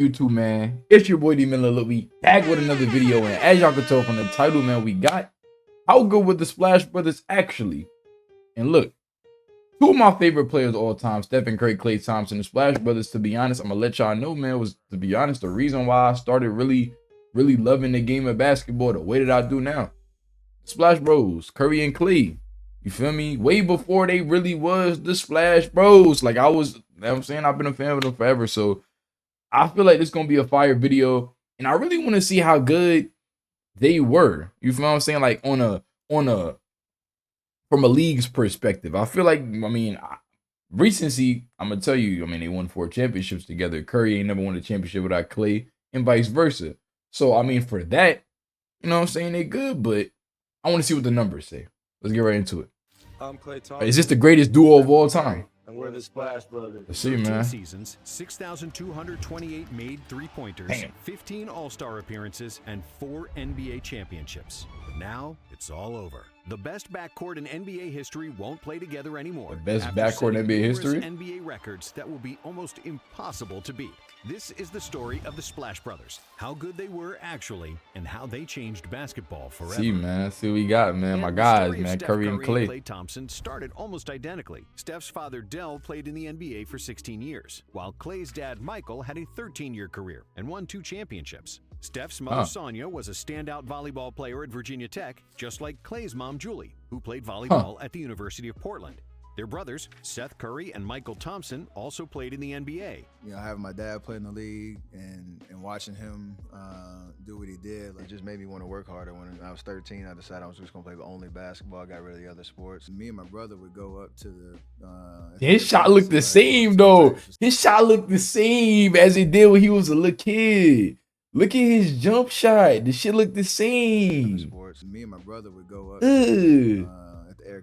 YouTube, man? It's your boy dMillionaire. We back with another video, and as y'all can tell from the title, man, we got how good were the Splash Brothers actually? And look, two of my favorite players of all time, Steph and Klay Thompson. The Splash Brothers, to be honest, I'm gonna let y'all know, man, was, to be honest, the reason why I started really loving the game of basketball the way that I do now. Splash Bros, Curry and Klay. You feel me? Way before they really was the Splash Bros. Like you know what I'm saying, I've been a fan of them forever. So I feel like this is gonna be a fire video, and I really want to see how good they were. You feel what I'm saying? Like on a from a league's perspective. I feel like, recency, I'm gonna tell you, they won 4 championships together. Curry ain't never won a championship without Klay, and vice versa. So for that, you know what I'm saying, they good, but I want to see what the numbers say. Let's get right into it. I'm Klay Thompson. Is this the greatest duo of all time? And we're the Splash Brothers. Let's see, man. Seasons, 6,228 made three-pointers, 15 All-Star appearances, and 4 NBA championships. But now it's all over. The best backcourt in NBA history won't play together anymore. The best backcourt in NBA history? NBA records that will be almost impossible to beat. This is the story of the Splash Brothers, how good they were actually, and how they changed basketball forever. See, man, see what we got, man. And my guys, man, Curry and Klay. Klay Thompson started almost identically. Steph's father, Dell, played in the NBA for 16 years, while Klay's dad, Michael, had a 13-year career and won 2 championships. Steph's mother, Sonia, was a standout volleyball player at Virginia Tech, just like Klay's mom, Julie, who played volleyball at the University of Portland. Their brothers, Seth Curry and Michael Thompson, also played in the NBA. You know, having my dad play in the league and watching him do what he did, it just made me want to work harder. When I was 13, I decided I was just going to play only basketball. I got rid of the other sports. Me and my brother would go up to the... His shot looked the same, though. His shot looked the same as it did when he was a little kid. Look at his jump shot. The shit looked the same. Sports. Me and my brother would go up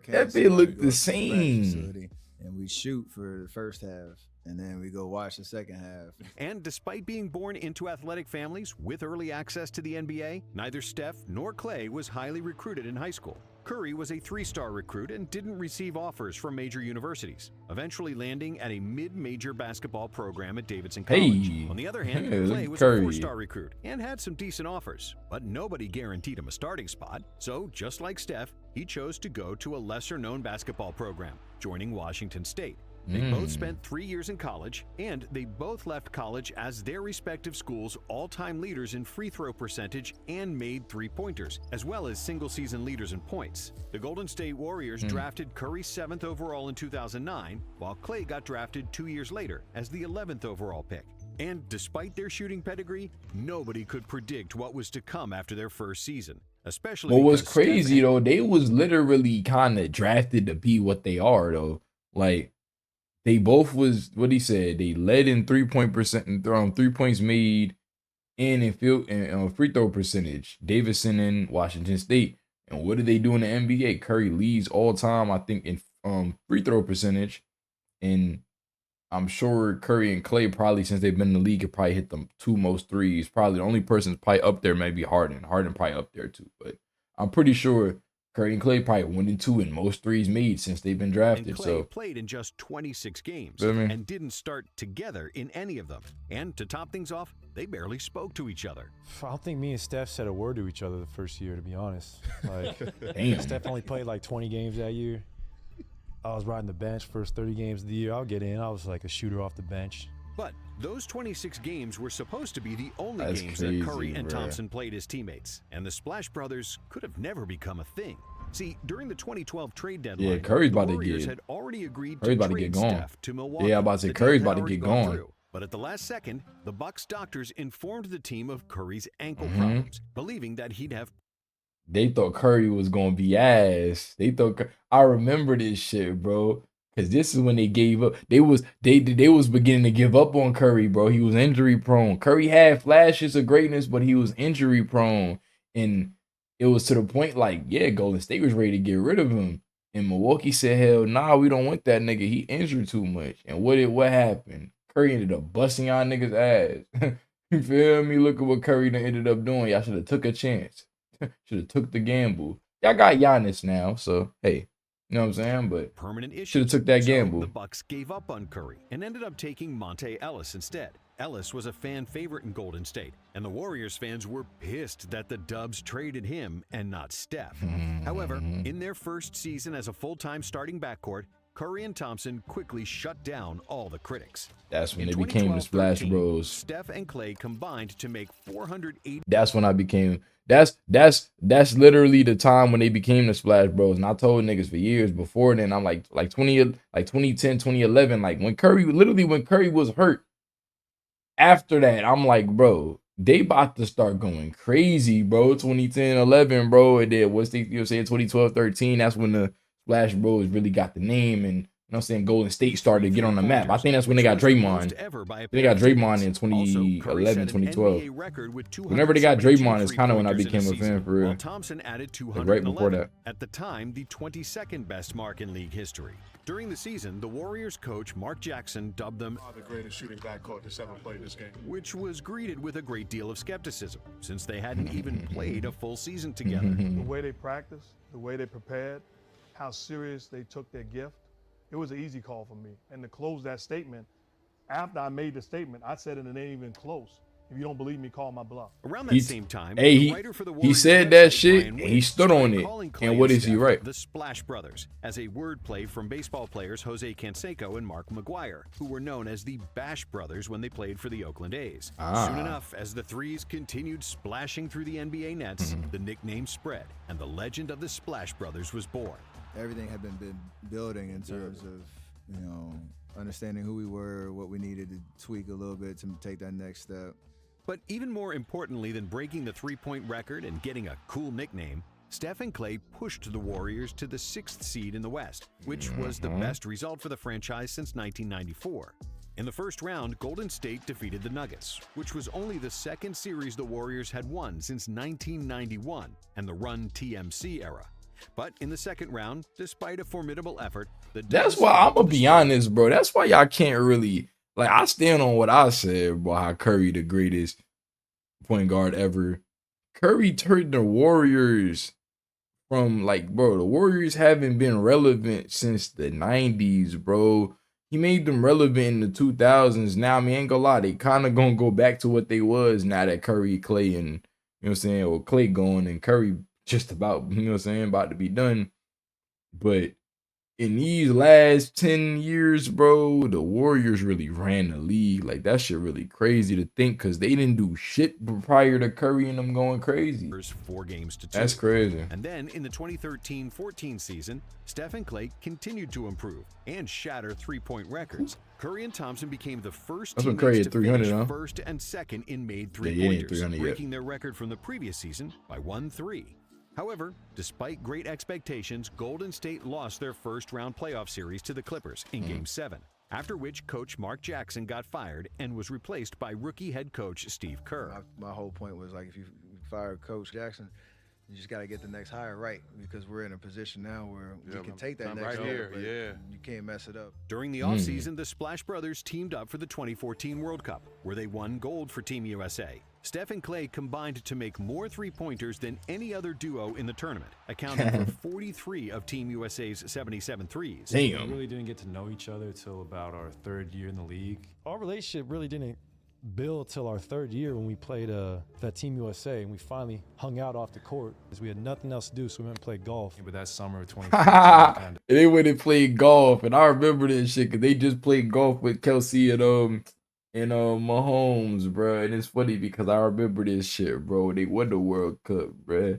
that bit looked the same. And we shoot for the first half, and then we go watch the second half. And despite being born into athletic families with early access to the NBA, neither Steph nor Klay was highly recruited in high school. Curry was a 3-star recruit and didn't receive offers from major universities, eventually landing at a mid-major basketball program at Davidson College. On the other hand, Klay was a 4-star recruit and had some decent offers, but nobody guaranteed him a starting spot. So just like Steph, he chose to go to a lesser-known basketball program, joining Washington State. They both spent 3 years in college, and they both left college as their respective schools' all-time leaders in free throw percentage and made 3-pointers, as well as single-season leaders in points. The Golden State Warriors drafted Curry 7th overall in 2009, while Klay got drafted 2 years later as the 11th overall pick. And despite their shooting pedigree, nobody could predict what was to come after their first season. Especially what was crazy, though, they was literally kind of drafted to be what they are, though. Like, they both was, what he said, they led in 3-point percent and 3 points made and in field and free throw percentage. Davidson and Washington State. And what did they do in the NBA? Curry leads all time, I think, in free throw percentage. And I'm sure Curry and Klay probably, since they've been in the league, have probably hit them 2 most threes. Probably the only person that's probably up there may be Harden. Harden probably up there too. But I'm pretty sure Curry and Klay probably 1 and 2 in most threes made since they've been drafted. And Klay played in just 26 games and didn't start together in any of them. And to top things off, they barely spoke to each other. I don't think me and Steph said a word to each other the first year, to be honest. Like, Steph only played like 20 games that year. I was riding the bench first 30 games of the year. I'll get in. I was like a shooter off the bench. But those 26 games were supposed to be the only games that Curry and Thompson played as teammates, and the Splash Brothers could have never become a thing. See, during the 2012 trade deadline, Curry's about the to Warriors get, had already agreed Curry's to about to trade get gone. Steph to Milwaukee. Yeah, I'm about to say Curry's about to get gone. But at the last second, the Bucks doctors informed the team of Curry's ankle problems, believing that he'd have. They thought Curry was gonna be ass. They thought I remember this shit, bro. Cause this is when they gave up. They was beginning to give up on Curry, bro. He was injury prone. Curry had flashes of greatness, but he was injury prone. And it was to the point like, yeah, Golden State was ready to get rid of him. And Milwaukee said, hell nah, we don't want that nigga. He injured too much. And what happened? Curry ended up busting y'all niggas' ass. You feel me? Look at what Curry ended up doing. Y'all should have took a chance. Should have took the gamble. Y'all got Giannis now, so hey. You know what I'm saying? But permanent issue. Should have took that gamble. The Bucks gave up on Curry and ended up taking Monte Ellis instead. Ellis was a fan favorite in Golden State, and the Warriors fans were pissed that the Dubs traded him and not Steph. However, in their first season as a full-time starting backcourt, Curry and Thompson quickly shut down all the critics. That's when In they became the Splash 2012-13, Bros. Steph and Clay combined to make 480. That's when I became. That's literally the time when they became the Splash Bros. And I told niggas for years before then. I'm like 2010, 2011. Like when Curry was hurt. After that, I'm like, bro, they about to start going crazy, bro. 2010, 11, bro. And then what's saying 2012, 13. That's when the Splash Bros really got the name, and you know what I'm saying, Golden State started to get on the map. I think that's when they got Draymond. They got Draymond in 2011, 2012. Whenever they got Draymond is kind of when I became a fan for real. Thompson added Like right before 211, that. at the time the 22nd best mark in league history. During the season, the Warriors coach Mark Jackson dubbed them the greatest shooting backcourt that's ever played this game. which was greeted with a great deal of skepticism, since they hadn't even played a full season together. The way they practiced, the way they prepared, how serious they took their gift, it was an easy call for me. And to close that statement, after I made the statement, I said it ain't even close. If you don't believe me, call my bluff. Around that same time, Hey, the writer for the he Warriors said that website, shit Brian and Witt, he stood on started it. calling Clay And what is he Steph right? The Splash Brothers, as a wordplay from baseball players Jose Canseco and Mark McGuire, who were known as the Bash Brothers when they played for the Oakland A's. Soon enough, as the threes continued splashing through the NBA nets, the nickname spread, and the legend of the Splash Brothers was born. Everything had been building in terms of, you know, understanding who we were, what we needed to tweak a little bit to take that next step. But even more importantly than breaking the three-point record and getting a cool nickname, Steph and Clay pushed the Warriors to the 6th seed in the West, which was the best result for the franchise since 1994. In the first round, Golden State defeated the Nuggets, which was only the second series the Warriors had won since 1991 and the Run TMC era. But in the second round, despite a formidable effort, That's why I'm gonna be honest, bro. That's why y'all can't really, like, I stand on what I said about how Curry the greatest point guard ever. Curry turned the Warriors from, like, bro, the Warriors haven't been relevant since the 90s, bro. He made them relevant in the 2000s. Now, I mean, ain't gonna lie, they kind of gonna go back to what they was now that Curry, Clay, and, you know what I'm saying, or Clay going and Curry just about, you know what I'm saying, about to be done. But in these last 10 years, bro, the Warriors really ran the league. Like, that shit really crazy to think, because they didn't do shit prior to Curry and them going crazy. 4 games to 2. That's crazy. And then in the 2013-14 season, Steph and Clay continued to improve and shatter three-point records. Curry and Thompson became the first That's when teammates Curry to had 300, finish huh? first and second in made Yeah, he ain't three-pointers, 300 yet. breaking their record from the previous season by 1-3. However, despite great expectations, Golden State lost their first-round playoff series to the Clippers in Game 7, after which coach Mark Jackson got fired and was replaced by rookie head coach Steve Kerr. My whole point was, like, if you fire Coach Jackson, you just got to get the next hire right, because we're in a position now where we can take that next step, but you can't mess it up. During the offseason, the Splash Brothers teamed up for the 2014 World Cup, where they won gold for Team USA. Steph and Clay combined to make more three-pointers than any other duo in the tournament, accounting for 43 of Team USA's 77 threes. Damn. We really didn't get to know each other till about our 3rd year in the league. Our relationship really didn't build till our 3rd year when we played that Team USA, and we finally hung out off the court because we had nothing else to do, so we went and played golf. But that summer of 2015, And they went and played golf, and I remember this shit because they just played golf with Kelsey and Mahomes, bro. And it's funny because I remember this shit, bro. They won the World Cup, bro.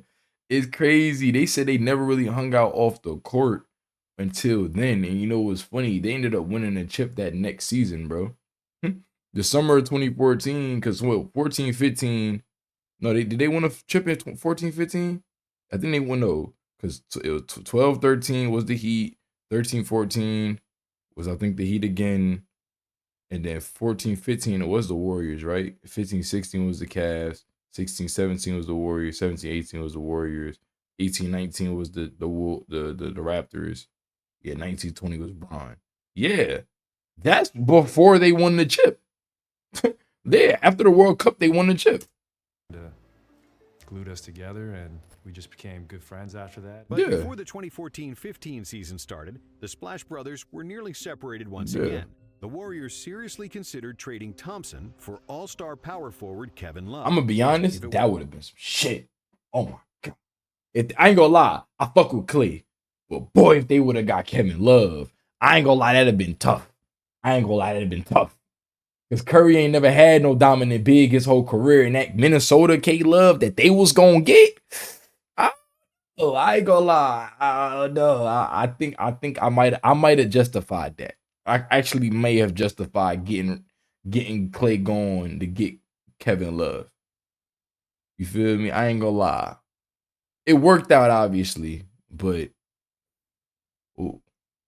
It's crazy. They said they never really hung out off the court until then. And you know what's funny? They ended up winning a chip that next season, bro. The summer of 2014, because what, 14-15. No, did they win a chip in 14-15? I think they won, though, because it was 12-13 was the Heat, 13-14 was, I think, the Heat again. And then 14-15, it was the Warriors, right? 15-16 was the Cavs. 16-17 was the Warriors. 17-18 was the Warriors. 18-19 was the Raptors. Yeah, 19-20 was Bron. Yeah, that's before they won the chip. After the World Cup, they won the chip. Glued us together, and we just became good friends after that. But before the 2014-15 season started, the Splash Brothers were nearly separated once again. the Warriors seriously considered trading Thompson for all-star power forward Kevin Love. I'm gonna be honest, that would have been some shit. Oh my god. I ain't gonna lie, I fuck with Clay. But boy, if they would have got Kevin Love, I ain't gonna lie, that'd have been tough. Because Curry ain't never had no dominant big his whole career. And that Minnesota K-Love that they was gonna get, I ain't gonna lie. No, I think I might have justified that. I actually may have justified getting Clay going to get Kevin Love. You feel me? I ain't gonna lie. It worked out, obviously, but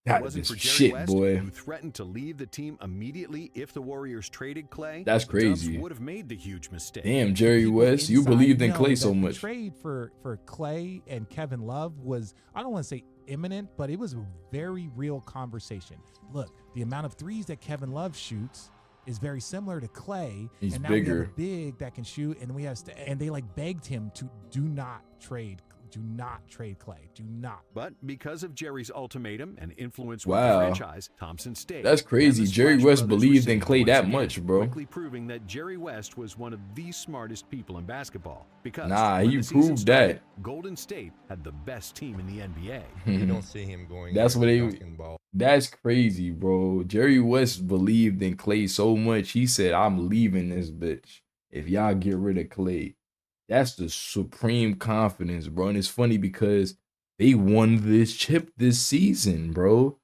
that was shit, West, boy. Who threatened to leave the team immediately if the Warriors traded Clay. That's crazy. Would have made the huge mistake. Damn, Jerry West, you believed in Clay so much. The trade for Clay and Kevin Love was, I don't want to say imminent, but it was a very real conversation. Look, the amount of threes that Kevin Love shoots is very similar to Clay. He's and now bigger. we have a big that can shoot, and and they like begged him to do not trade Clay. Do not. But because of Jerry's ultimatum and influence Wow. with the franchise, Thompson stayed. That's crazy. And the Jerry Splash West Brothers believed in received Clay once that again, much, bro. Quickly proving that Jerry West was one of the smartest people in basketball. Because Nah, when he the season proved started, that. Golden State had the best team in the NBA. You don't see him going. That's what they. dunking ball. That's crazy, bro. Jerry West believed in Clay so much. He said, "I'm leaving this bitch if y'all get rid of Clay." That's the supreme confidence, bro. And it's funny because they won this chip this season, bro.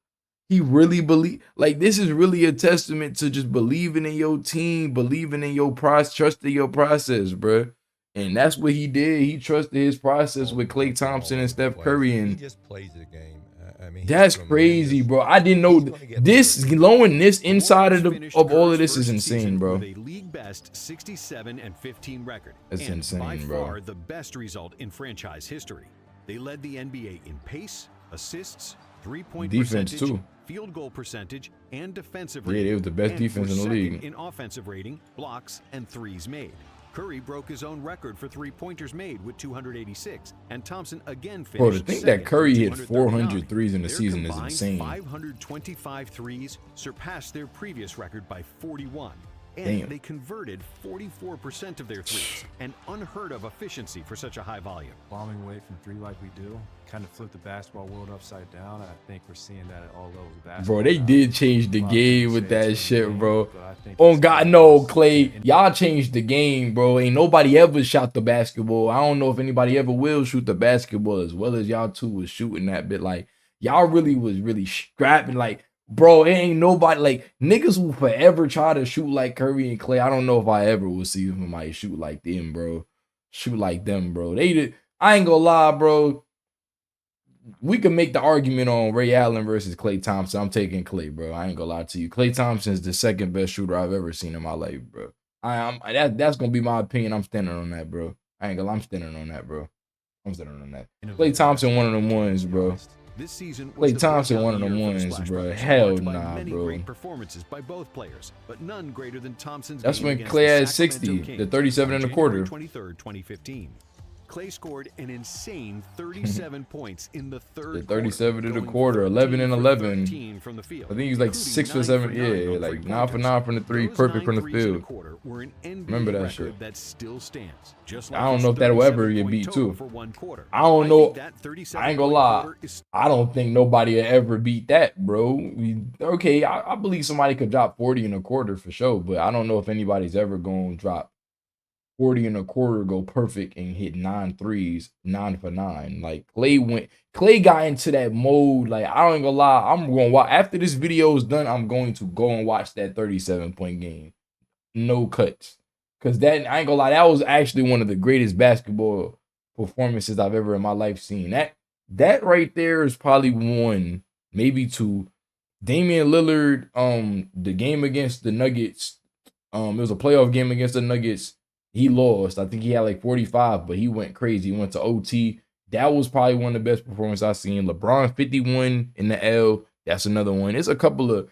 He really believe, like, this is really a testament to just believing in your team, believing in your process, trusting your process, bro. And that's what he did. He trusted his process with Klay Thompson and Steph Curry, He and just plays the game. I mean, he's that's tremendous. crazy, bro. I didn't know this. Knowing this inside of all of this is insane, bro. With a league best 67-15 record. That's and insane, by bro. far the best result in franchise history. They led the NBA in pace, assists, three-point Defense, percentage, too. field goal percentage, and defensive Yeah, rating. they was the best and defense were in the second league. in offensive rating, blocks, and threes made. Curry broke his own record for three-pointers made with 286, and Thompson again finished Bro, to think that second Curry with hit 239. 400 threes in the Their season is combined insane. 525 threes surpassed their previous record by 41. And Damn. they converted 44% of their threes, an unheard of efficiency for such a high volume. Bombing away from three like we do kind of flipped the basketball world upside down. I think we're seeing that at all levels of basketball. Bro, they now. did change the A lot of game people with say that it's shit, the game, bro. but I think Oh it's God, still no, us. Clay. Y'all changed the game, bro. Ain't nobody ever shot the basketball. I don't know if anybody ever will shoot the basketball as well as y'all two was shooting that bit. Like, y'all was really scrapping. Like, bro, it ain't nobody, like, niggas will forever try to shoot like Curry and Clay. I don't know if I ever will see somebody shoot like them, bro. Shoot like them, bro. They did. I ain't gonna lie, bro. We can make the argument on Ray Allen versus Klay Thompson. I'm taking Klay, bro. I ain't gonna lie to you. Klay Thompson is the second best shooter I've ever seen in my life, bro. That's gonna be my opinion. I'm standing on that, bro. I ain't gonna lie. I'm standing on that, bro. I'm standing on that. Klay Thompson, one of them ones, bro. This season Klay was the Thompson, breakout one of them year for the ones, Splash bro. Brothers, Hell marked by nah, many bro. great performances by both players, but none greater than Thompson's That's game when against Klay the had Sacramento 60, Kings the 37 and a on quarter. January 23rd, 2015. Klay scored an insane 37 points in the third The 37 quarter, and a going quarter, 11 and 13 for 11. 13 from the field, I think he was like including 6 or 9 7. for 9 Yeah, on like 9 for three-pointers. 9 from the three, Those perfect 9 from the threes in a field. quarter were an NBA Remember that record shit. that still stands. Just I like don't his know if that'll ever 37-point get beat, total too. for one quarter. I don't I know. think that 37 I ain't gonna point lie. quarter is I don't think nobody will ever beat that, bro. Okay, I believe somebody could drop 40 and a quarter for sure, but I don't know if anybody's ever going to drop 40 and a quarter, go perfect, and hit 9 threes, 9 for 9. Like, Klay got into that mode. Like, I ain't gonna lie. I'm going to watch. After this video is done, I'm going to go and watch that 37-point game. No cuts. Because that, I ain't gonna lie, that was actually one of the greatest basketball performances I've ever in my life seen. That right there is probably one, maybe two. Damian Lillard, the game against the Nuggets, it was a playoff game against the Nuggets. He lost. I think he had like 45, but he went crazy. He went to OT. That was probably one of the best performances I've seen. LeBron 51 in the L. That's another one. There's a couple of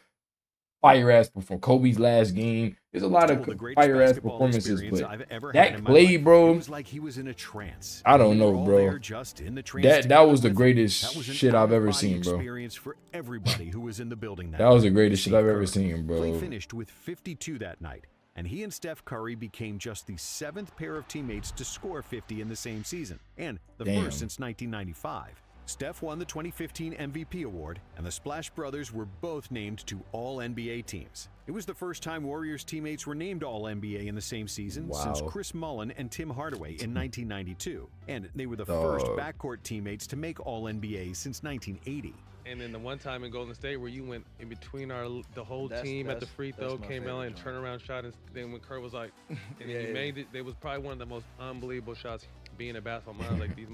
fire ass from Kobe's last game. There's a lot of The greatest fire ass basketball performances, experience but I've ever had that in my Clay, life. bro. It was like he was in a trance. I don't We know, were all bro. there just in the trance That was the together with him. greatest That was an shit I've ever out-of-body seen, bro. experience for everybody who was in the building That was the night. greatest shit Steve I've ever Kerr. seen, Clay bro. finished with 52 that night, and he and Steph Curry became just the 7th pair of teammates to score 50 in the same season, and the Damn. first since 1995. Steph won the 2015 MVP award, and the Splash Brothers were both named to All-NBA teams. It was the first time Warriors teammates were named All-NBA in the same season since Wow. Chris Mullin and Tim Hardaway in 1992, and they were the first backcourt teammates to make All-NBA since 1980. And then the one time in Golden State where you went in between the whole team at the free throw, came out and turnaround shot, and then when Kerr was like, and he made it, it was probably one of the most unbelievable shots being a basketball mind. Like these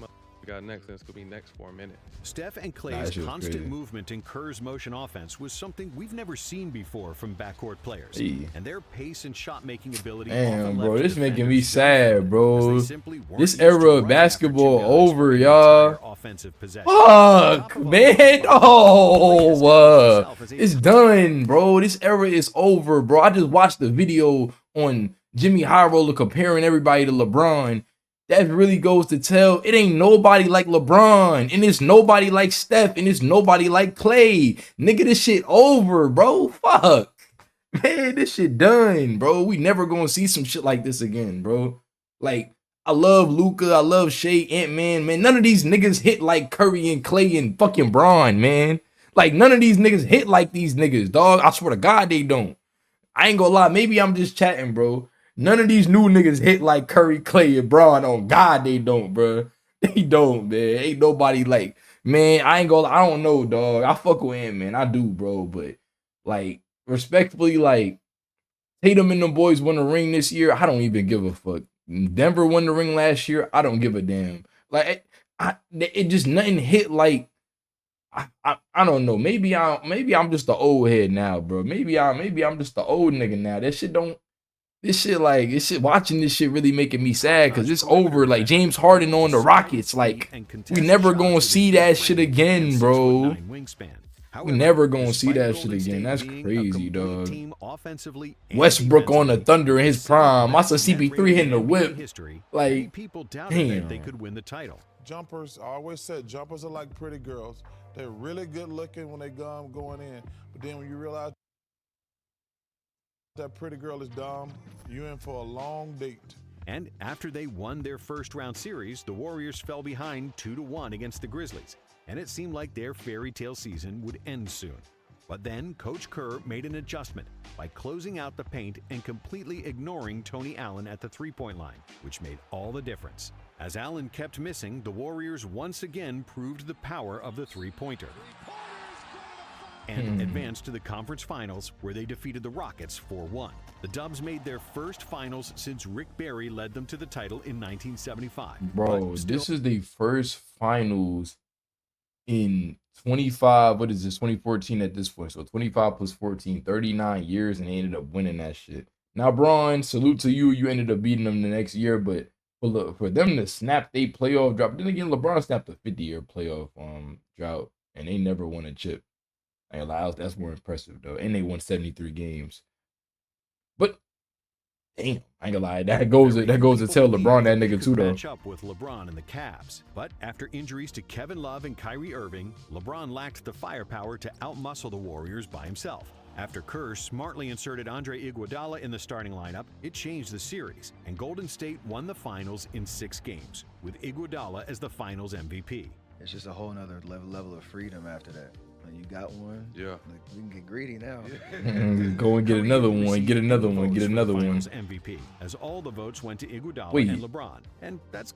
got next, and it's gonna be next for a minute. Steph and That Clay's shit was constant crazy. movement in Kerr's motion offense was something we've never seen before from backcourt players. Hey. And their pace and shot-making ability Damn, often bro, left this making defenders me sad, dumbfounded, bro. as they simply weren't This used to era of running after basketball Jimmy Ellis over, for the y'all. entire offensive possession. Fuck, man. Oh, it's done, bro. This era is over, bro. I just watched the video on Jimmy High Roller comparing everybody to LeBron. That really goes to tell it ain't nobody like LeBron, and it's nobody like Steph, and it's nobody like Clay. Nigga, this shit over, bro. Fuck. Man, this shit done, bro. We never gonna see some shit like this again, bro. Like, I love Luka, I love Shea, Ant-Man, man. None of these niggas hit like Curry and Clay and fucking Bron, man. Like, none of these niggas hit like these niggas, dog. I swear to God, they don't. I ain't gonna lie, maybe I'm just chatting, bro. None of these new niggas hit like Curry, Clay, and Bron. On God, they don't, bro. They don't, man. Ain't nobody like, man, I ain't gonna lie, I don't know, dog. I fuck with Ant-Man, I do, bro. But, like, respectfully, like, Tatum and them boys won a ring this year. I don't even give a fuck. Denver won the ring last year. I don't give a damn. Like, it just nothing hit like. I don't know. Maybe I'm just the old head now, bro. Maybe I'm just the old nigga now. Watching this shit really making me sad because it's over. Like James Harden on the Rockets. Like, we never gonna see that shit again, bro. We never gonna see that shit again. That's crazy, dog. Westbrook on the Thunder in his prime. I saw CP3 hitting the whip. Like, people doubted that they damn. could win the title. Jumpers, I always said jumpers are like pretty girls. They're really good looking when they going in, but then when you realize that pretty girl is dumb, you're in for a long date. And after they won their first round series, the Warriors fell behind 2-1 against the Grizzlies, and it seemed like their fairy tale season would end soon. But then Coach Kerr made an adjustment by closing out the paint and completely ignoring Tony Allen at the three-point line, which made all the difference. As Allen kept missing, the Warriors once again proved the power of the three-pointer and advanced to the conference finals where they defeated the Rockets 4-1. The Dubs made their first finals since Rick Barry led them to the title in 1975. Bro, this is the first finals in 25, what is this, 2014 at this point. So 25 plus 14, 39 years, and they ended up winning that shit. Now, Bron, salute to you. You ended up beating them the next year, but for them to snap they playoff drought, then again, LeBron snapped a 50-year playoff drought, and they never won a chip. I ain't gonna lie, that's more impressive, though. And they won 73 games. But damn, I ain't gonna lie, that goes to tell LeBron that nigga too, though. Match up with LeBron and the Cavs, but after injuries to Kevin Love and Kyrie Irving, LeBron lacked the firepower to outmuscle the Warriors by himself. After Kerr smartly inserted Andre Iguodala in the starting lineup, it changed the series, and Golden State won the finals in 6 games, with Iguodala as the finals MVP. It's just a whole nother level of freedom after that. When you got one, Yeah. like, we can get greedy now. Go and get another one, get another one, get another one. Finals MVP, as all the votes went to Iguodala Wait. and LeBron, and that's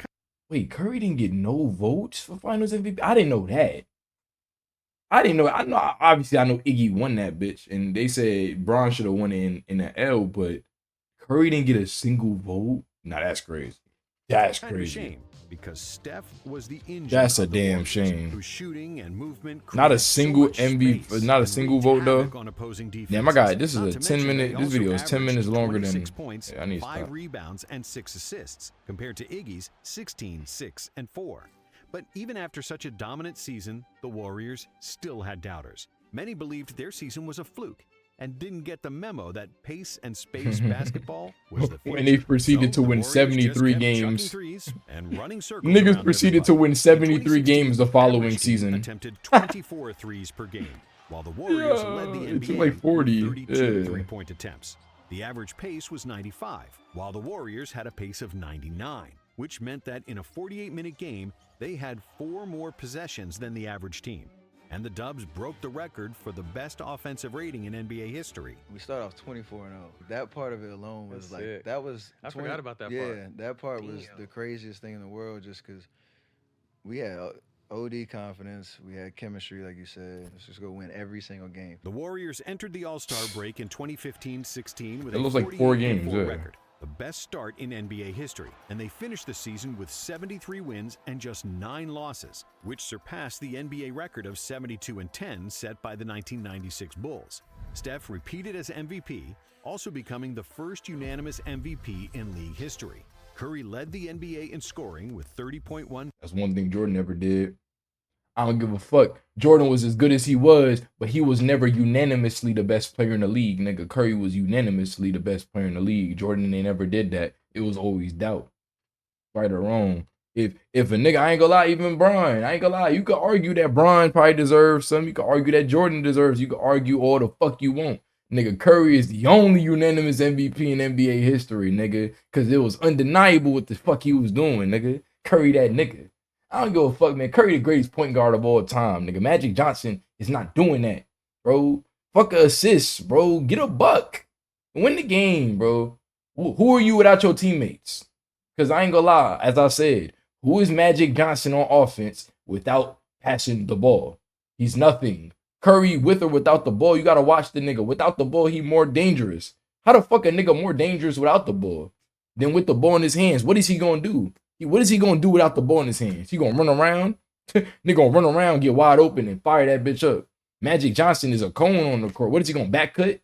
Wait, Curry didn't get no votes for finals MVP? I didn't know that. I know obviously I know Iggy won that bitch, and they said Bron should have won it in the L, but Curry didn't get a single vote. Nah, that's crazy. That's kind of a crazy. shame because Steph was the engine. That's a of the damn Warriors, shame. Whose shooting and movement Not a created so single much MVP, space not a and single wreaked vote though. havoc on opposing Yeah, my guy, defenses. this is Not a to 10 mention, minute. they This video is also 10 minutes averaged longer than. 26 points, Yeah, I need to 5 stop. rebounds, and 6 assists, compared to Iggy's 16, 6, and 4. But even after such a dominant season, the Warriors still had doubters. Many believed their season was a fluke, and didn't get the memo that pace and space basketball was the future. And they proceeded to the win Warriors 73 just kept chucking games. threes and running circles Niggas around proceeded to everybody. win In 73 games the 2016, following average team season. attempted 24 threes per game, while the Warriors led the It took NBA like 40. with 32 Yeah. three-point attempts. The average pace was 95, while the Warriors had a pace of 99, which meant that in a 48-minute game, they had 4 more possessions than the average team. And the Dubs broke the record for the best offensive rating in NBA history. We started off 24-0. That part of it alone was That's like, sick. that was. I forgot about that part. Yeah, that part was the craziest thing in the world just because we had OD confidence, we had chemistry, like you said. Let's just go win every single game. The Warriors entered the All-Star break in 2015-16 with It a looks like 4 games, 48-4 yeah. record, the best start in NBA history, and they finished the season with 73 wins and just 9 losses, which surpassed the NBA record of 72-10 set by the 1996 Bulls. Steph repeated as MVP, also becoming the first unanimous MVP in league history. Curry led the NBA in scoring with 30.1. That's one thing Jordan never did. I don't give a fuck. Jordan was as good as he was, but he was never unanimously the best player in the league. Nigga, Curry was unanimously the best player in the league. Jordan, they never did that. It was always doubt. Right or wrong. If a nigga, I ain't gonna lie, even Bron, I ain't gonna lie, you could argue that Bron probably deserves some. You could argue that Jordan deserves. You could argue all the fuck you want. Nigga, Curry is the only unanimous MVP in NBA history, nigga, because it was undeniable what the fuck he was doing, nigga. Curry that nigga. I don't give a fuck, man. Curry the greatest point guard of all time, nigga. Magic Johnson is not doing that, bro. Fuck a assist, bro. Get a buck. Win the game, bro. Who are you without your teammates? Because I ain't gonna lie, as I said, who is Magic Johnson on offense without passing the ball? He's nothing. Curry with or without the ball, you gotta watch the nigga. Without the ball, he more dangerous. How the fuck a nigga more dangerous without the ball than with the ball in his hands? What is he gonna do? What is he gonna do without the ball in his hands? He gonna run around? Nigga gonna run around, get wide open, and fire that bitch up. Magic Johnson is a cone on the court. What is he gonna back cut?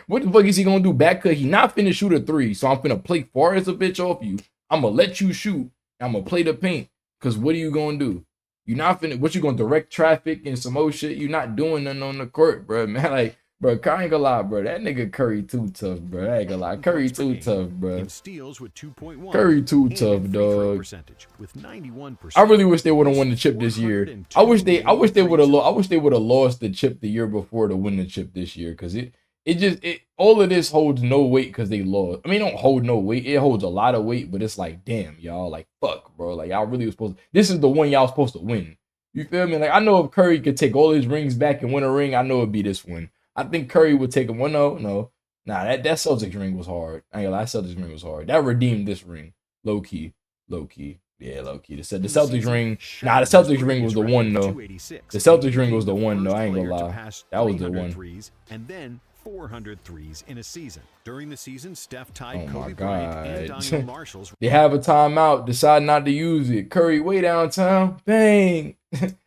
What the fuck is he gonna do? Back cut? He not finna shoot a 3, so I'm finna play far as a bitch off you. I'm gonna let you shoot. I'm gonna play the paint. Cause what are you gonna do? You not finna, what you gonna direct traffic and some old shit? You not doing nothing on the court, bro, man. Like, bro, I ain't gonna lie, bro. That nigga Curry too tough, bro. I ain't gonna lie. Curry too tough, bro. Steals with 2.1. Curry too tough, dog. With 91%. I really wish they would have won the chip this year. I wish they would have lost the chip the year before to win the chip this year. Cause all of this holds no weight because they lost. I mean, it don't hold no weight. It holds a lot of weight, but it's like, damn, y'all, like, fuck, bro. Like, y'all really was supposed to, this is the one y'all supposed to win. You feel me? Like, I know if Curry could take all his rings back and win a ring, I know it'd be this one. I think Curry would take him. Well, no. Nah, that Celtics ring was hard. I ain't gonna lie, that Celtics ring was hard. That redeemed this ring. Low key. Yeah, low key. The Celtics ring. Nah, the Celtics ring was the one, though. The Celtics ring was the one, though. I ain't gonna lie. That was the one. And then 400 threes in a season. During the season, Steph tied Oh Kobe my Bryant and God. Daniel Marshall's They have a timeout, decide not to use it. Curry way downtown. Bang.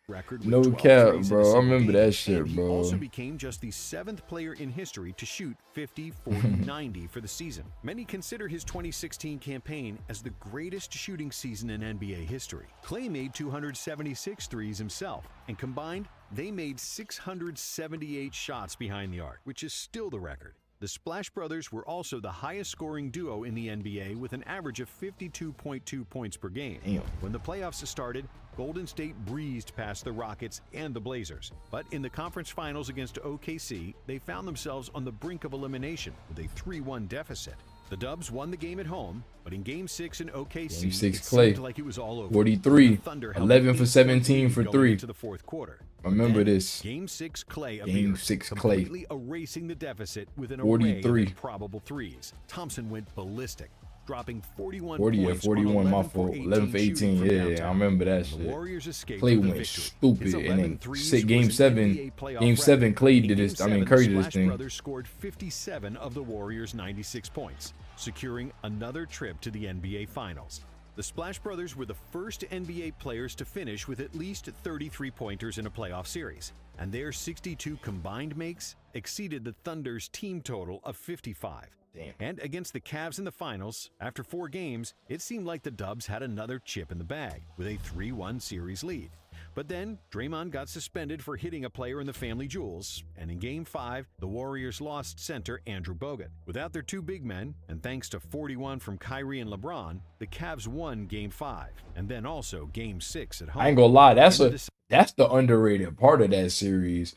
record with No 12 cap, threes in a bro. I single remember game. that shit, And he bro. also became just the 7th player in history to shoot 50, 40, 90 for the season. Many consider his 2016 campaign as the greatest shooting season in NBA history. Clay made 276 threes himself, and combined, they made 678 shots behind the arc, which is still the record. The Splash Brothers were also the highest scoring duo in the NBA with an average of 52.2 points per game. Damn. When the playoffs started, Golden State breezed past the Rockets and the Blazers. But in the conference finals against OKC, they found themselves on the brink of elimination with a 3-1 deficit. The Dubs won the game at home, but in Game 6 in OKC, Game 6 it Clay. seemed like it was all over. 43, The Thunder held 11 an for 8-point 17 lead for going 3. into the fourth quarter. Remember Then, this. Game 6 Clay Game appeared, 6 Clay. completely erasing the deficit with an 43. array of improbable threes. Thompson went ballistic, dropping 41 40 or points 41, on my 11 for fault. 11 for 18. shooting from Yeah, downtown. I remember that The shit. Warriors escaped Clay with a went victory. stupid. His And 11 then threes Game was 7, an NBA playoff Game 7, record. Clay In did Game this. I mean, 7, Curry the did this Splash thing. Brothers scored 57 of the Warriors' 96 points, securing another trip to the NBA Finals. The Splash Brothers were the first NBA players to finish with at least 33 pointers in a playoff series, and their 62 combined makes exceeded the Thunder's team total of 55. Damn. And against the Cavs in the finals, after 4 games, it seemed like the Dubs had another chip in the bag with a 3-1 series lead. But then Draymond got suspended for hitting a player in the family jewels, and in Game 5, the Warriors lost center Andrew Bogut. Without their two big men, and thanks to 41 from Kyrie and LeBron, the Cavs won Game 5, and then also Game 6 at home. I ain't gonna lie, that's the underrated part of that series.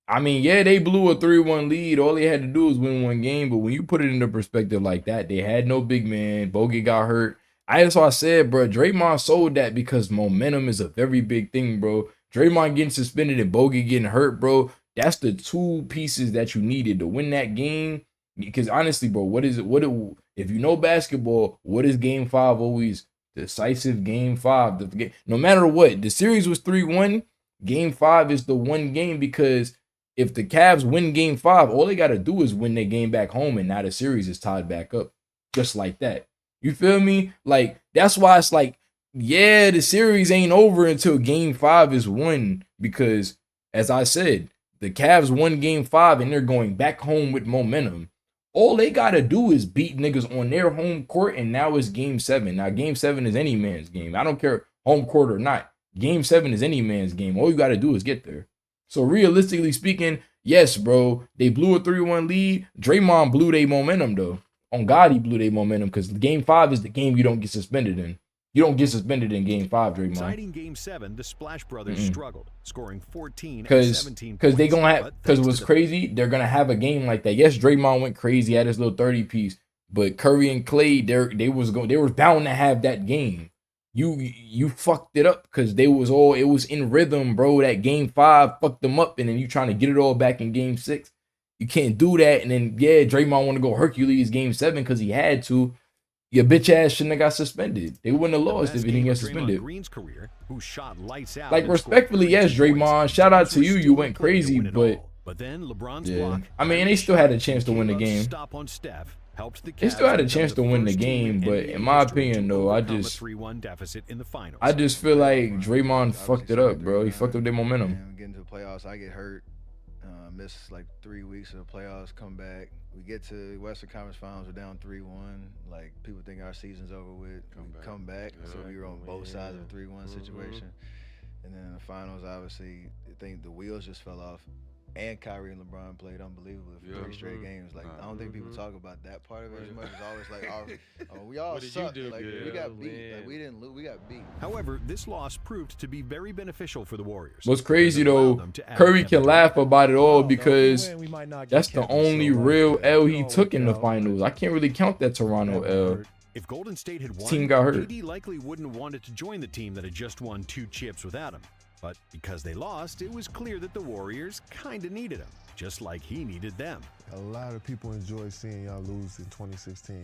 I mean, yeah, they blew a 3-1 lead. All they had to do was win one game, but when you put it into perspective like that, they had no big man. Bogut got hurt. That's why I said, bro, Draymond sold that because momentum is a very big thing, bro. Draymond getting suspended and Bogut getting hurt, bro. That's the two pieces that you needed to win that game. Because honestly, bro, if you know basketball, what is Game 5 always? Decisive Game 5. No matter what, the series was 3-1. Game 5 is the one game because if the Cavs win Game 5, all they got to do is win their game back home, and now the series is tied back up just like that. You feel me? Like, that's why it's like, yeah, the series ain't over until Game 5 is won because, as I said, the Cavs won Game 5 and they're going back home with momentum. All they got to do is beat niggas on their home court, and now it's Game 7. Now, Game 7 is any man's game. I don't care home court or not. Game 7 is any man's game. All you got to do is get there. So, realistically speaking, yes, bro, they blew a 3-1 lead. Draymond blew their momentum, though. On God, he blew their momentum because Game 5 is the game you don't get suspended in. You don't get suspended in Game 5, Draymond. Deciding Game 7, the Splash Brothers struggled, scoring 14 and 17 Because they points, gonna have, because what's crazy, they're gonna have a game like that. Yes, Draymond went crazy, had his little 30 piece, but Curry and Clay, they was bound to have that game. You fucked it up because it was in rhythm, bro. That Game 5 fucked them up, and then you trying to get it all back in Game 6. You can't do that. And then, yeah, Draymond want to go Hercules Game 7 because he had to. Your bitch ass shouldn't have got suspended. They wouldn't have lost if he didn't get suspended. Green's career, who shot lights out like, respectfully, yes, Draymond, shout out to you. You went crazy, but then LeBron's yeah. block, I mean, they still had a chance to win the game. Stop on Steph helped the They still had a Cavs chance to win the game, but in my opinion, though, I just feel like Draymond fucked it up, bro. He fucked up their momentum. Getting to the playoffs, I get hurt. Miss like 3 weeks of the playoffs, come back. We get to Western Conference Finals, we're down 3-1. Like, people think our season's over with. Come back. So we were on both sides of a 3-1 situation. And then in the finals, obviously, I think the wheels just fell off. And Kyrie and LeBron played unbelievably for 3 straight games. Like, I don't think people talk about that part of it as much. It's always like, we all sucked. Like, we got beat. Like, we didn't lose. We got beat. However, this loss proved to be very beneficial for the Warriors. What's crazy, though, Curry can laugh about it all because that's the only real L he took in the finals. I can't really count that Toronto L. If Golden State had won, team got hurt. KD likely wouldn't have wanted to join the team that had just won 2 chips without him. But because they lost, it was clear that the Warriors kind of needed him, just like he needed them. A lot of people enjoyed seeing y'all lose in 2016.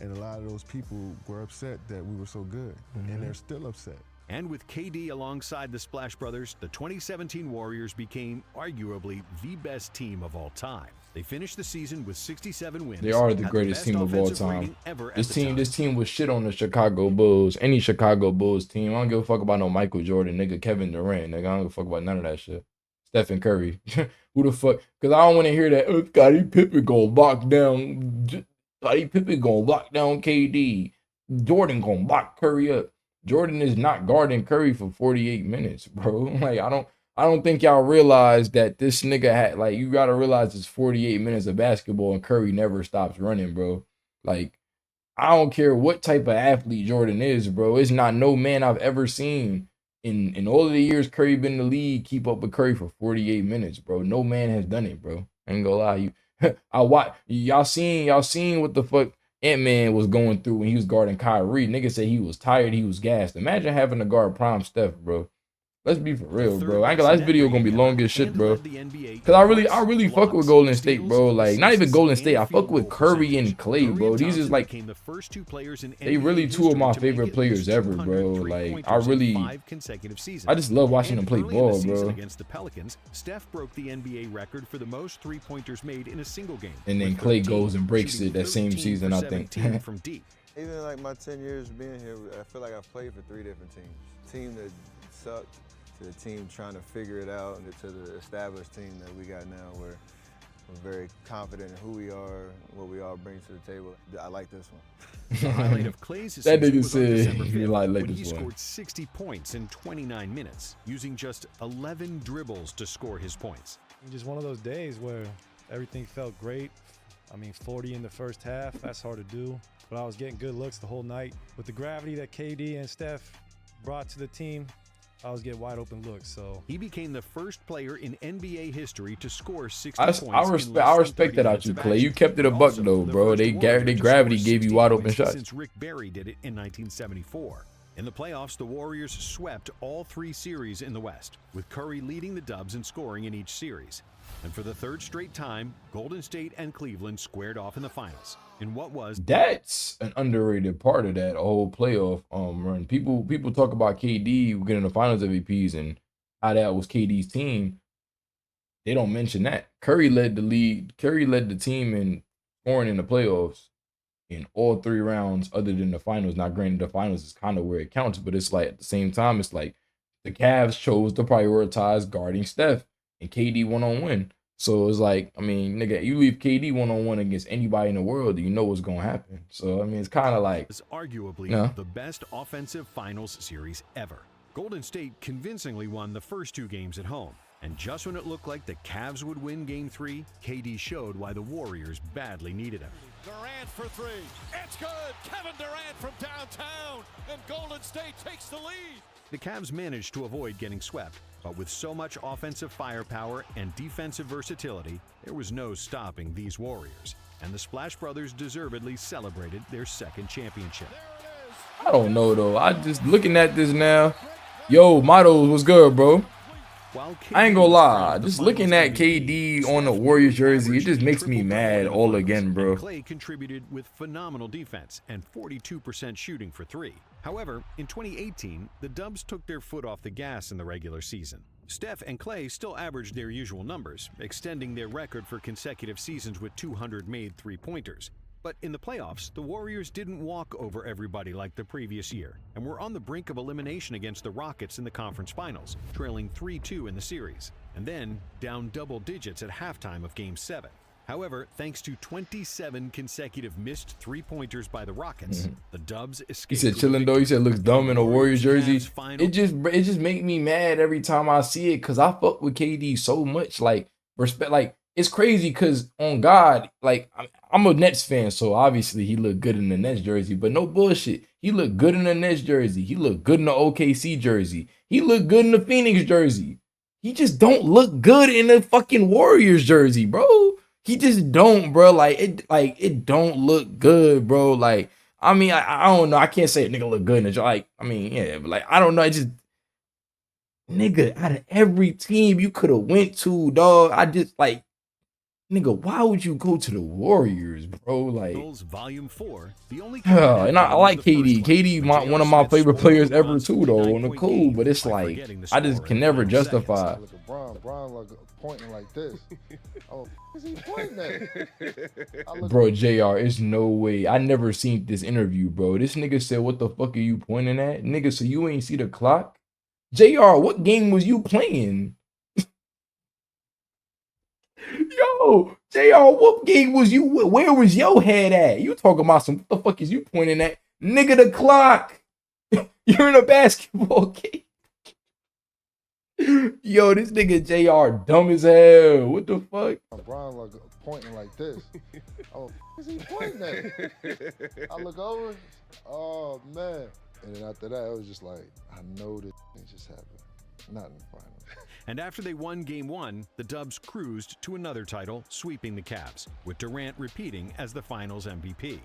And a lot of those people were upset that we were so good. And they're still upset. And with KD alongside the Splash Brothers, the 2017 Warriors became arguably the best team of all time. They finished the season with 67 wins. They are the greatest team of all time. This team was shit on the Chicago Bulls. Any Chicago Bulls team. I don't give a fuck about no Michael Jordan, nigga, Kevin Durant, nigga. I don't give a fuck about none of that shit. Stephen Curry. Who the fuck? Because I don't want to hear that, Scottie Pippen gonna lock down. Scottie Pippen gonna lock down KD. Jordan gonna lock Curry up. Jordan is not guarding Curry for 48 minutes, bro. Like, I don't think y'all realize that this nigga had, like, you got to realize it's 48 minutes of basketball and Curry never stops running, bro. Like, I don't care what type of athlete Jordan is, bro. It's not no man I've ever seen in all of the years Curry been in the league keep up with Curry for 48 minutes, bro. No man has done it, bro. I ain't gonna lie. Y'all seen what the fuck Ant-Man was going through when he was guarding Kyrie. Nigga said he was tired, he was gassed. Imagine having to guard prime Steph, bro. Let's be for real, bro. I ain't gonna lie, this video gonna be long as shit, bro. Cause I really fuck with Golden State, bro. Like, not even Golden State, I fuck with Curry and Clay, bro. These is like, they really 2 of my favorite players ever, bro. Like, I just love watching them play ball, bro. Against the Pelicans, Steph broke the NBA record for the most 3-pointers made in a single game. And then Clay goes and breaks it that same season, I think. From deep. Even like my 10 years being here, I feel like I've played for 3 different teams. Team that sucked, to the team trying to figure it out, and to the established team that we got now, where We're very confident in who we are, what we all bring to the table. I like this one. The highlight of Clay's That season nigga was on said December he 5th, like when he this one. scored 60 points in 29 minutes, using just 11 dribbles to score his points. Just one of those days where everything felt great. I mean, 40 in the first half, that's hard to do. But I was getting good looks the whole night. With the gravity that KD and Steph brought to the team, I was getting wide open looks. So he became the first player in NBA history to score 60 I points. respect that out you, Clay. You kept it a buck though, bro. They gravity gave you wide open shots. Since Rick Barry did it in 1974. In the playoffs, the Warriors swept all 3 series in the West, with Curry leading the Dubs in scoring in each series. And for the 3rd straight time, Golden State and Cleveland squared off in the finals. In what was That's an underrated part of that whole playoff run. People talk about KD getting the finals MVPs and how that was KD's team. They don't mention that. Curry led the league. Curry led the team in scoring in the playoffs in all 3 rounds other than the finals. Now, granted, the finals is kind of where it counts, but it's like at the same time, it's like the Cavs chose to prioritize guarding Steph and KD one-on-one. So it's like, I mean, nigga, you leave KD one-on-one against anybody in the world, you know what's gonna happen. So I mean, it's kind of like arguably the best offensive finals series ever. Golden State convincingly won the first 2 games at home. And just when it looked like the Cavs would win Game 3, KD showed why the Warriors badly needed him. Durant for 3. It's good. Kevin Durant from downtown. And Golden State takes the lead. The Cavs managed to avoid getting swept, but with so much offensive firepower and defensive versatility, there was no stopping these Warriors. And the Splash Brothers deservedly celebrated their 2nd championship. I don't know though. I just looking at this now. Yo, Mottos, what's good, bro? I ain't gonna lie, just looking at KD on the Warriors jersey, it just makes me mad all again, bro. Clay contributed with phenomenal defense and 42% shooting for 3. However, in 2018, the Dubs took their foot off the gas in the regular season. Steph and Clay still averaged their usual numbers, extending their record for consecutive seasons with 200 made 3-pointers. But in the playoffs, the Warriors didn't walk over everybody like the previous year, and were on the brink of elimination against the Rockets in the conference finals, trailing 3-2 in the series, and then down double digits at halftime of Game 7. However, thanks to 27 consecutive missed 3-pointers by the Rockets, the Dubs escaped. He said chilling though. He said looks dumb in a Warriors jersey. It just make me mad every time I see it because I fuck with KD so much. Like respect, like it's crazy because on God, like I'm a Nets fan, so obviously he looked good in the Nets jersey. But no bullshit, he looked good in the Nets jersey. He looked good in the OKC jersey. He looked good in the Phoenix jersey. He just don't look good in the fucking Warriors jersey, bro. He just don't, bro. Like it don't look good, bro. Like, I mean, I don't know. I can't say a nigga look good in the like. I mean, yeah, but like, I don't know. It just nigga out of every team you could have went to, dog. I just like, nigga, why would you go to the Warriors, bro? Like, Volume 4, the only and I like KD. KD, one of my favorite players ever too, though. On the cool, but it's like I just can never justify. Brian like pointing like this. Oh, is he pointing at? Bro, JR, it's no way. I never seen this interview, bro. This nigga said, "What the fuck are you pointing at, nigga?" So you ain't see the clock, JR? What game was you playing? Yo, JR, what game was you? Where was your head at? You talking about some? What the fuck is you pointing at, nigga? The clock. You're in a basketball game. Yo, this nigga JR dumb as hell. What the fuck? Brian like pointing like this. Oh, is he pointing at? I look over. Oh man. And then after that, it was just like, I know this thing just happened. Not in the finals. And after they won Game 1, the Dubs cruised to another title, sweeping the Cavs, with Durant repeating as the finals MVP.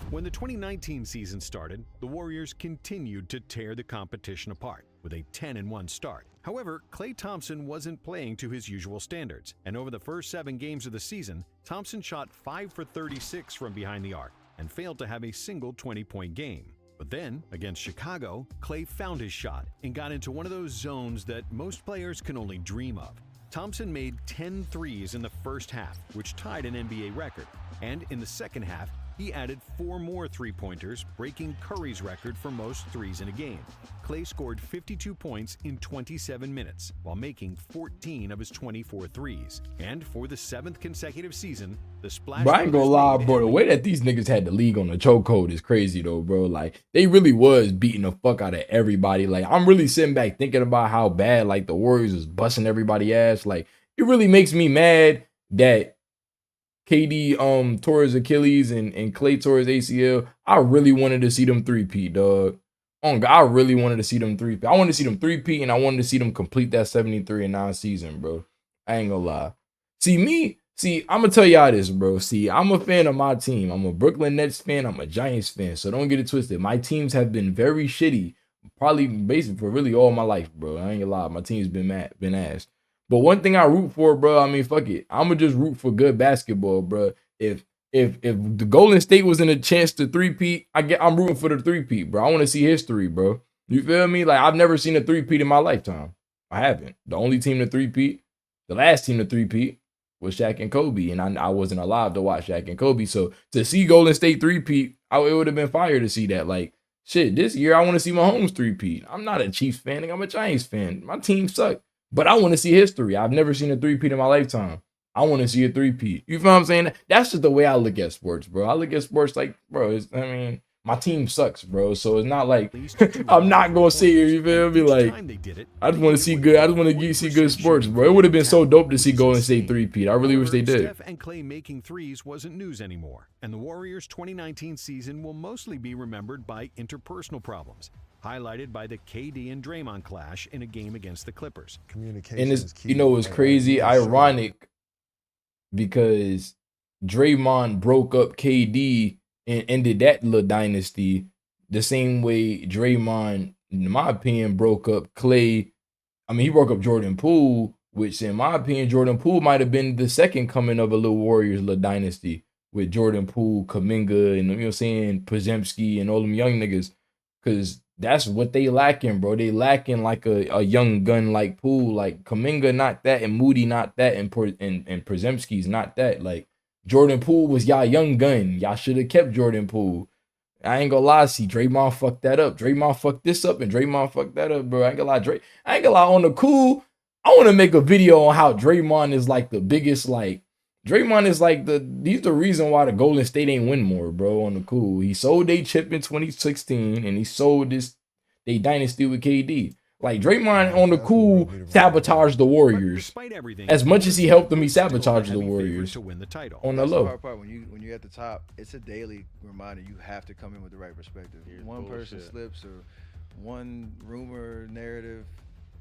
When the 2019 season started, the Warriors continued to tear the competition apart with a 10-1 start. However, Klay Thompson wasn't playing to his usual standards, and over the first 7 games of the season, Thompson shot 5 for 36 from behind the arc and failed to have a single 20-point game. But then, against Chicago, Klay found his shot and got into one of those zones that most players can only dream of. Thompson made 10 threes in the first half, which tied an NBA record, and in the second half, He added 4 more three-pointers, breaking Curry's record for most threes in a game. Clay scored 52 points in 27 minutes, while making 14 of his 24 threes. And for the 7th consecutive season, the Splash Bro, I ain't gonna lie, bro. The way that these niggas had the league on the chokehold is crazy, though, bro. Like, they really was beating the fuck out of everybody. Like, I'm really sitting back thinking about how bad, like, the Warriors was busting everybody ass. Like, it really makes me mad that KD tore his Achilles and Clay tore his ACL. I really wanted to see them three-peat, dog. Oh, God, I really wanted to see them three-peat. I wanted to see them three-peat, and I wanted to see them complete that 73-9 season, bro. I ain't gonna lie. See, I'm gonna tell y'all this, bro. See, I'm a fan of my team. I'm a Brooklyn Nets fan. I'm a Giants fan. So don't get it twisted. My teams have been very shitty, probably basically for really all my life, bro. I ain't gonna lie. My team's been ass. But one thing I root for, bro, I mean, fuck it. I'm going to just root for good basketball, bro. If the Golden State was in a chance to three-peat, I'm rooting for the three-peat, bro. I want to see history, bro. You feel me? Like, I've never seen a three-peat in my lifetime. I haven't. The only team to three-peat, the last team to three-peat was Shaq and Kobe, and I wasn't alive to watch Shaq and Kobe. So to see Golden State three-peat, it would have been fire to see that. Like, shit, this year I want to see Mahomes three-peat. I'm not a Chiefs fan. I'm a Giants fan. My team sucked. But I want to see history. I've never seen a three-peat in my lifetime. I want to see a three-peat. You feel what I'm saying? That's just the way I look at sports, bro. I look at sports like, bro, my team sucks, bro. So it's not like I'm not going to sit here, you feel me? Like, I just want to see good. I just want to see good sports, bro. It would have been so dope to see Golden State three-peat. I really wish they did. Steph and Clay making threes wasn't news anymore, and the Warriors' 2019 season will mostly be remembered by interpersonal problems, highlighted by the KD and Draymond clash in a game against the Clippers. Communication And is it's, key. you know, it's crazy, ironic, because Draymond broke up KD and ended that little dynasty the same way Draymond, in my opinion, broke up Clay. I mean, he broke up Jordan Poole, which in my opinion, Jordan Poole might have been the second coming of a little Warriors little dynasty with Jordan Poole, Kuminga, and, you know what I'm saying, Podziemski and all them young niggas. Because that's what they lacking, bro. They lacking like a young gun like Poole. Like Kuminga not that, and Moody not that, and Podziemski's not that. Like Jordan Poole was y'all young gun. Y'all should have kept Jordan Poole. I ain't gonna lie, see, Draymond fucked that up. Draymond fucked this up, and Draymond fucked that up, bro. I ain't gonna lie, I ain't gonna lie, on the cool, I want to make a video on how Draymond is like the biggest, like, Draymond is like he's the reason why the Golden State ain't win more, bro, on the cool. He sold they chip in 2016, and he sold they dynasty with KD. Like, Draymond on the cool sabotaged the Warriors. As much as he helped them, he sabotaged the Warriors to win the title. On the low. That's the hard part. When you're at the top, it's a daily reminder. You have to come in with the right perspective. One person slips or one rumor narrative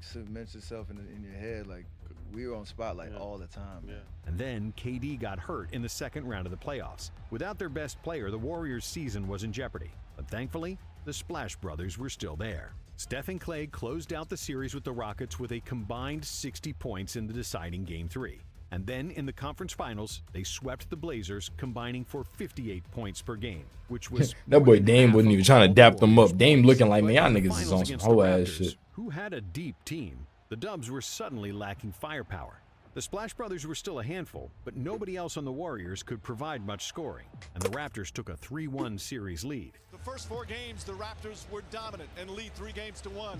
cements itself in your head. Like, we were on spotlight all the time. Yeah. And then KD got hurt in the second round of the playoffs. Without their best player, the Warriors' season was in jeopardy. But thankfully, the Splash Brothers were still there. Steph and Clay closed out the series with the Rockets with a combined 60 points in the deciding Game 3. And then in the conference finals, they swept the Blazers, combining for 58 points per game, which was that boy Dame wasn't even trying to dap them up. Dame looking like, man, y'all niggas is on some whole ass shit. Who had a deep team, the Dubs were suddenly lacking firepower. The Splash Brothers were still a handful, but nobody else on the Warriors could provide much scoring, and the Raptors took a 3-1 series lead. The first 4 games, the Raptors were dominant and lead 3-1.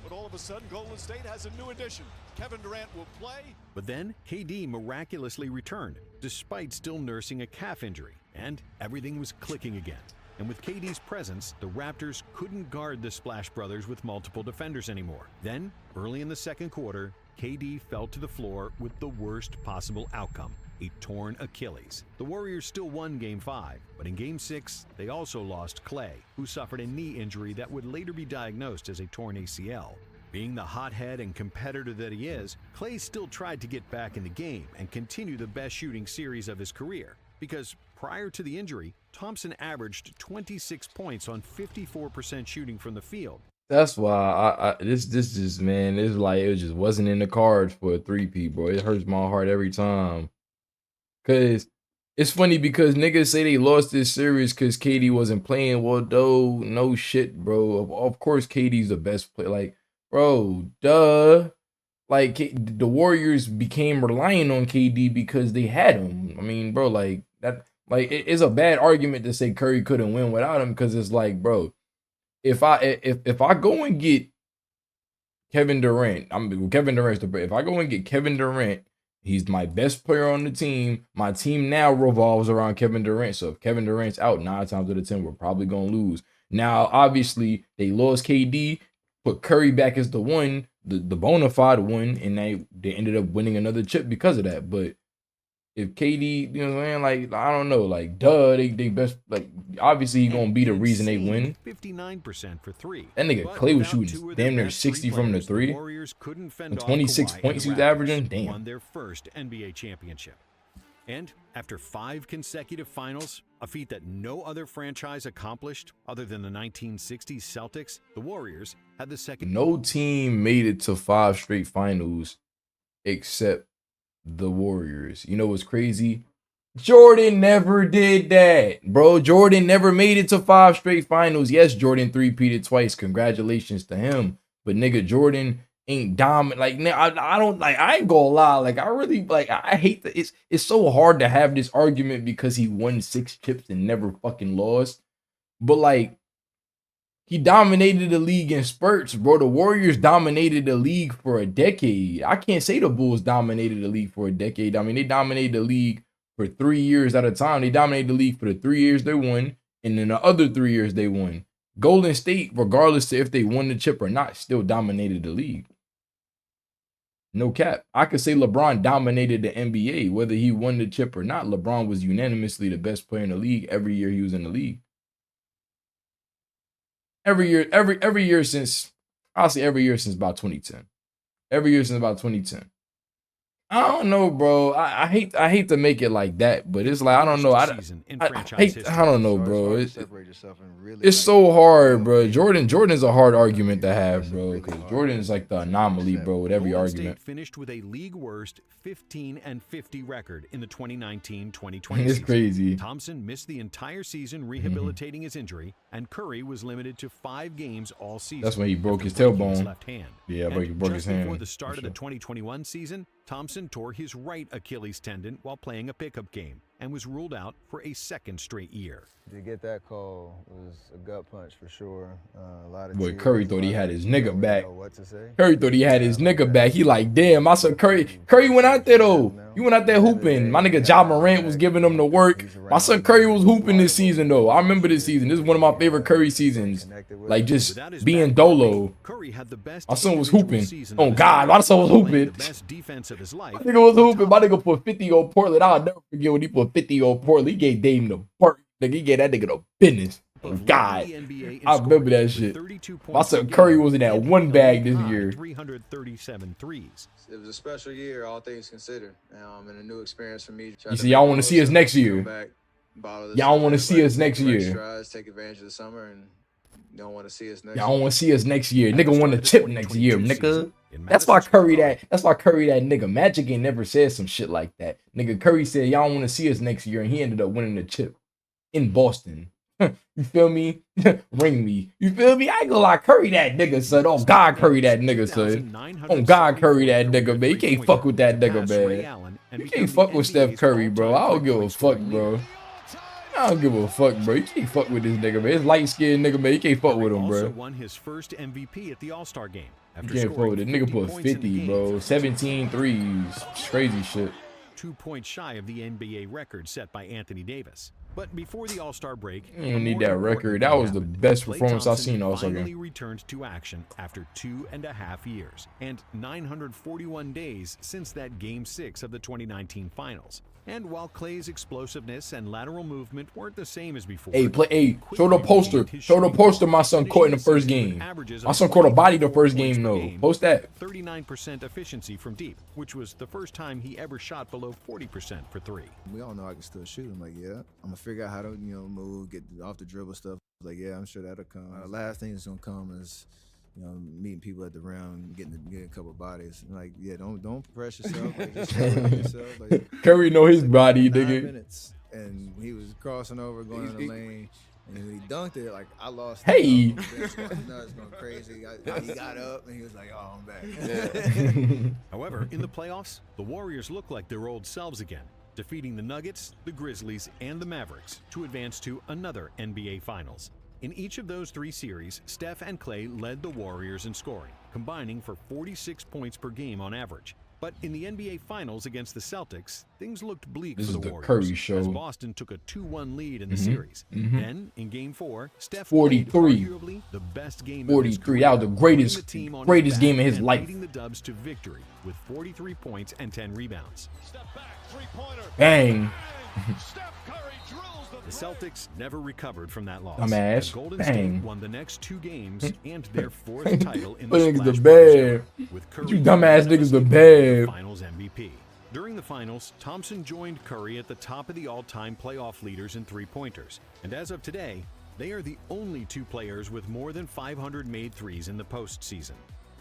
But all of a sudden, Golden State has a new addition. Kevin Durant will play. But then, KD miraculously returned, despite still nursing a calf injury, and everything was clicking again. And with KD's presence, the Raptors couldn't guard the Splash Brothers with multiple defenders anymore. Then, early in the second quarter, KD fell to the floor with the worst possible outcome, a torn Achilles. The Warriors still won Game 5, but in Game 6, they also lost Clay, who suffered a knee injury that would later be diagnosed as a torn ACL. Being the hothead and competitor that he is, Clay still tried to get back in the game and continue the best shooting series of his career, because prior to the injury, Thompson averaged 26 points on 54% shooting from the field. That's why this just, man, it's like it just wasn't in the cards for a three-peat, bro. It hurts my heart every time. Cause it's funny because niggas say they lost this series because KD wasn't playing. Well, though, no shit, bro. Of course, KD's the best player. Like, bro, duh. Like, the Warriors became relying on KD because they had him. I mean, bro, like that. Like, it's a bad argument to say Curry couldn't win without him, because it's like, bro, if I go and get Kevin Durant, Kevin Durant's if I go and get Kevin Durant, he's my best player on the team. My team now revolves around Kevin Durant. So if Kevin Durant's out 9 times out of 10, we're probably gonna lose. Now, obviously, they lost KD, put Curry back as the one, the bona fide one, and they ended up winning another chip because of that. But if KD, you know what I'm saying, like, I don't know, like, they best, like, obviously he gonna be the reason they win. 59% for three. That nigga Clay was shooting damn near 60 from the three. And 26 points he was averaging. Damn. Won their first NBA championship. And after 5 consecutive finals, a feat that no other franchise accomplished other than the 1960s Celtics, the Warriors had the second. No team made it to 5 straight finals except the Warriors. You know what's crazy? Jordan never did that, bro. Jordan never made it to 5 straight finals. Yes, Jordan 3-peated twice. Congratulations to him. But nigga, Jordan ain't dominant. Like, I don't, like, I ain't gonna lie. Like, I really, like, I hate that. It's so hard to have this argument because he won 6 chips and never fucking lost. But like, he dominated the league in spurts, bro. The Warriors dominated the league for a decade. I can't say the Bulls dominated the league for a decade. I mean, they dominated the league for 3 years at a time. They dominated the league for the 3 years they won, and then the other 3 years they won. Golden State, regardless of if they won the chip or not, still dominated the league. No cap. I could say LeBron dominated the NBA. Whether he won the chip or not, LeBron was unanimously the best player in the league every year he was in the league. Every year since, I'll say every year since about 2010. Every year since about 2010. I don't know, bro. I hate to make it like that, but it's like, I don't know. I don't know, bro. It's so hard, bro. Jordan's a hard argument to have, bro, because Jordan is like the anomaly, bro, with every argument. State finished with a league worst 15-50 record in the 2019-2020 It's season. crazy. Thompson missed the entire season rehabilitating his injury, and Curry was limited to 5 games all season. That's when he broke his after breaking tailbone. his left hand. Yeah, he broke his hand. Before the start of the 2021 season, Thompson tore his right Achilles tendon while playing a pickup game and was ruled out for a 2nd straight year. To get that call was a gut punch for sure. A lot of Boy, Curry thought he had his nigga back. What to say? Curry thought he had his nigga back. He like, damn, I said Curry went out there though. He went out there hooping. My nigga Ja Morant was giving him the work. My son Curry was hooping this season though. I remember this season. This is one of my favorite Curry seasons. Like, just being dolo. My son was hooping. Oh God, my son was hooping. My nigga was hooping. My nigga put 50 on Portland. I'll never forget when he put 50 on Portland. He gave Dame the work. Nigga, he gave that nigga the business. Oh God, I remember that shit. My son Curry was in that one bag this year. 337 threes. It was a special year, all things considered, and a new experience for me. You see, y'all want to see us next year. Y'all want to see us next year. Take advantage of the summer, and don't want to see us next. Y'all want to see us next year. Nigga want to chip next year, nigga. That's why Curry that nigga. Magic ain't never said some shit like that. Nigga, Curry said y'all want to see us next year, and he ended up winning the chip in Boston. You feel me? Ring me. You feel me? I ain't gonna lie, Curry that nigga, son. Oh God, Curry that nigga, son. Oh God, Curry that nigga, man. You can't fuck with that nigga, man. You can't fuck with Steph Curry, bro. I don't give a fuck, bro. I don't give a fuck, bro. You can't fuck with this nigga, man. It's light-skinned nigga, man. You can't fuck with him, bro. Also won his first MVP at the All-Star game. You can't fuck with it. Nigga put 50, bro. 17 threes. Crazy shit. 2 points shy of the NBA record set by Anthony Davis. But before the All-Star break, you don't need that record. That was the best performance I've seen all summer. Finally returned to action after 2.5 years and 941 days since that Game 6 of the 2019 Finals. And while Clay's explosiveness and lateral movement weren't the same as before, show the poster. Show the poster my son caught in the first game. My son caught a body the first game, though. Post that. 39% efficiency from deep, which was the first time he ever shot below 40% for 3. We all know I can still shoot. I'm like, yeah, I'm gonna figure out how to, move, get off the dribble stuff. Like, yeah, I'm sure that'll come. Last thing that's gonna come is, meeting people at the rim, getting a couple bodies. Like, yeah, don't press yourself. Like, just yourself. Like, Curry know his body, 9 nigga. minutes, and he was crossing over, going in the lane, and when he dunked it, like, I lost. Hey. Nuts, going crazy. He got up and he was like, "Oh, I'm back." However, in the playoffs, the Warriors look like their old selves again. defeating the Nuggets, the Grizzlies, and the Mavericks to advance to another NBA Finals. In each of those 3 series, Steph and Klay led the Warriors in scoring, combining for 46 points per game on average. But in the NBA Finals against the Celtics, things looked bleak for the Warriors. Curry show. As Boston took a 2-1 lead in the series. Then, in Game 4, Steph 43. played arguably the best game 43. That was the greatest game of his life. Leading the Dubs to victory with 43 points and 10 rebounds. Bang. The Celtics never recovered from that loss. Dumbass. Golden State Bang. won the next 2 games and their 4th title in the Niggas Splash the Brothers era, bad. with You Curry dumbass niggas the the bad. Finals MVP. During the finals, Thompson joined Curry at the top of the all-time playoff leaders in three-pointers. And as of today, they are the only 2 players with more than 500 made threes in the postseason.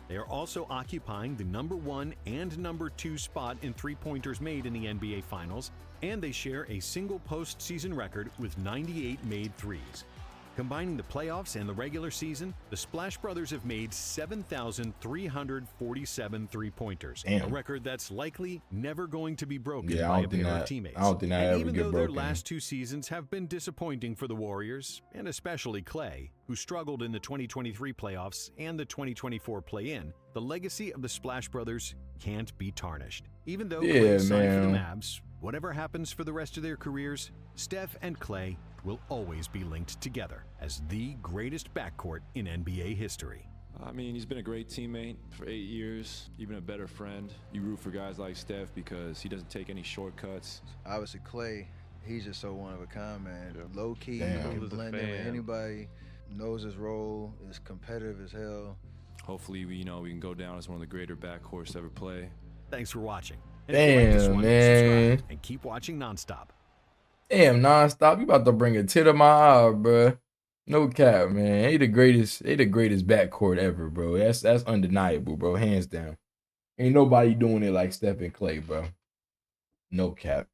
They are also occupying the #1 and #2 spot in three-pointers made in the NBA Finals, and they share a single postseason record with 98 made threes. Combining the playoffs and the regular season, the Splash Brothers have made 7,347 three-pointers, a record that's likely never going to be broken by a pair of teammates. I don't think that ever even get though their broken. last 2 seasons have been disappointing for the Warriors, and especially Klay, who struggled in the 2023 playoffs and the 2024 play-in, the legacy of the Splash Brothers can't be tarnished. Even though Klay signed for the Mavs, whatever happens for the rest of their careers, Steph and Klay will always be linked together as the greatest backcourt in NBA history. I mean, he's been a great teammate for 8 years, even a better friend. You root for guys like Steph because he doesn't take any shortcuts. Obviously, Klay, he's just so one of a kind, man. Low key, can blend in with anybody, knows his role, is competitive as hell. Hopefully, we can go down as one of the greater backcourts to ever play. Thanks for watching. And if you like this one, subscribe and keep watching nonstop. Damn, nonstop. You about to bring a tear to my eye, bro. No cap, man. They the greatest backcourt ever, bro. That's undeniable, bro. Hands down. Ain't nobody doing it like Steph and Klay, bro. No cap.